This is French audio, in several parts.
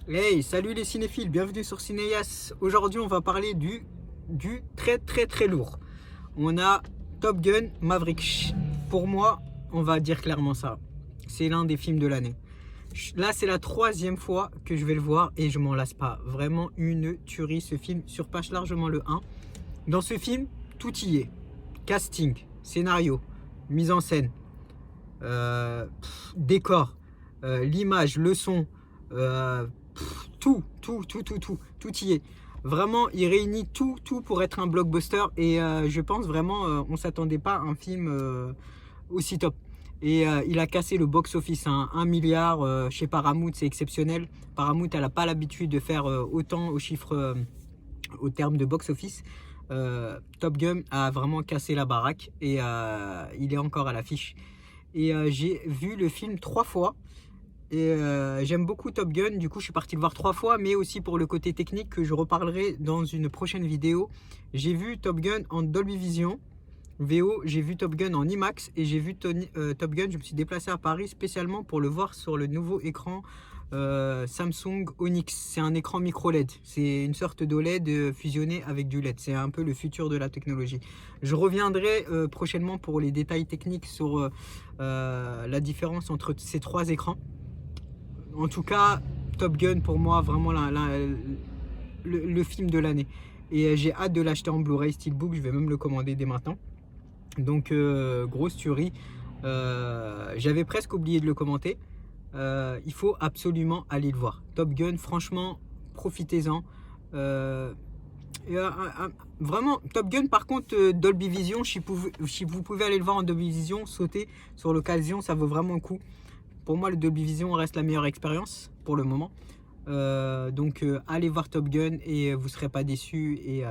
Hey, salut les cinéphiles, bienvenue sur Cinéas. Aujourd'hui, on va parler du très lourd. On a Top Gun Maverick. Pour moi, on va dire clairement ça. C'est l'un des films de l'année. Là, c'est la troisième fois que je vais le voir et je m'en lasse pas. Vraiment une tuerie, ce film surpasse largement le 1. Dans ce film, tout y est. Casting, scénario, mise en scène, décor, l'image, le son, tout y est. Vraiment, il réunit tout pour être un blockbuster et je pense vraiment, on s'attendait pas à un film aussi top. Et il a cassé le box-office, hein, 1 milliard chez Paramount, c'est exceptionnel. Paramount, elle n'a pas l'habitude de faire autant au chiffre, au terme de box-office. Top Gun a vraiment cassé la baraque et il est encore à l'affiche. Et j'ai vu le film 3 fois. Et j'aime beaucoup Top Gun, du coup je suis parti le voir 3 fois, mais aussi pour le côté technique que je reparlerai dans une prochaine vidéo. J'ai vu Top Gun en Dolby Vision VO, j'ai vu Top Gun en IMAX et j'ai vu Top Gun, je me suis déplacé à Paris spécialement pour le voir sur le nouveau écran Samsung Onyx. C'est un écran micro LED, c'est une sorte d'OLED fusionné avec du LED, c'est un peu le futur de la technologie. Je reviendrai prochainement pour les détails techniques sur la différence entre ces 3 écrans. En tout cas, Top Gun pour moi, vraiment le film de l'année. Et j'ai hâte de l'acheter en Blu-ray Steelbook, je vais même le commander dès maintenant. Donc, grosse tuerie. J'avais presque oublié de le commenter. Il faut absolument aller le voir. Top Gun, franchement, profitez-en. Vraiment, Top Gun, par contre, Dolby Vision, si vous pouvez aller le voir en Dolby Vision, sautez sur l'occasion, ça vaut vraiment le coup. Pour moi, le Dolby Vision reste la meilleure expérience pour le moment. Donc, allez voir Top Gun et vous ne serez pas déçus. Et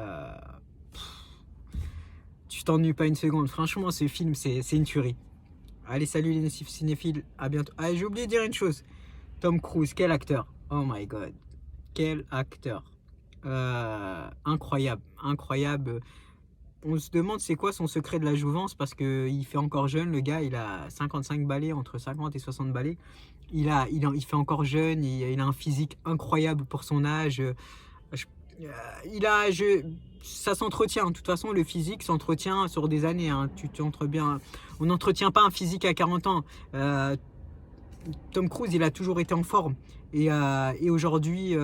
tu t'ennuies pas une seconde. Franchement, ce film, c'est une tuerie. Allez, salut les cinéphiles. À bientôt. Ah, j'ai oublié de dire une chose. Tom Cruise, quel acteur. Oh my god. Quel acteur. Incroyable. Incroyable. On se demande c'est quoi son secret de la jouvence parce qu'il fait encore jeune, le gars, il a 55 balais, entre 50 et 60 balais. Il fait encore jeune, il a un physique incroyable pour son âge. Ça s'entretient, de toute façon le physique s'entretient sur des années, hein. On n'entretient pas un physique à 40 ans. Tom Cruise, il a toujours été en forme. Et aujourd'hui,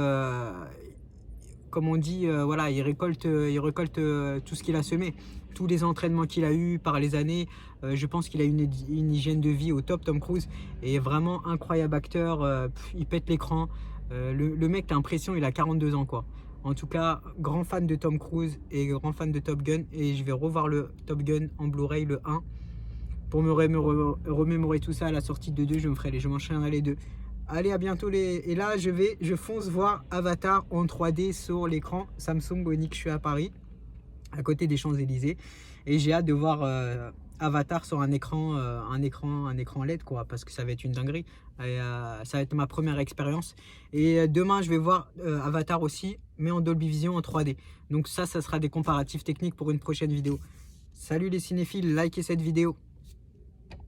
comme on dit, voilà, il récolte tout ce qu'il a semé. Tous les entraînements qu'il a eu par les années, je pense qu'il a une hygiène de vie au top, Tom Cruise. Et vraiment incroyable acteur, il pète l'écran. Le mec, t'as l'impression il a 42 ans, quoi. En tout cas, grand fan de Tom Cruise et grand fan de Top Gun. Et je vais revoir le Top Gun en Blu-ray, le 1. Pour me remémorer tout ça à la sortie de 2, je m'enchaînerai les 2. Allez, à bientôt et là je fonce voir Avatar en 3D sur l'écran Samsung Onyx. Je suis à Paris, à côté des Champs-Élysées, et j'ai hâte de voir Avatar sur un écran LED, quoi, parce que ça va être une dinguerie. Et, ça va être ma première expérience. Et demain je vais voir Avatar aussi, mais en Dolby Vision en 3D. Donc ça sera des comparatifs techniques pour une prochaine vidéo. Salut les cinéphiles, likez cette vidéo.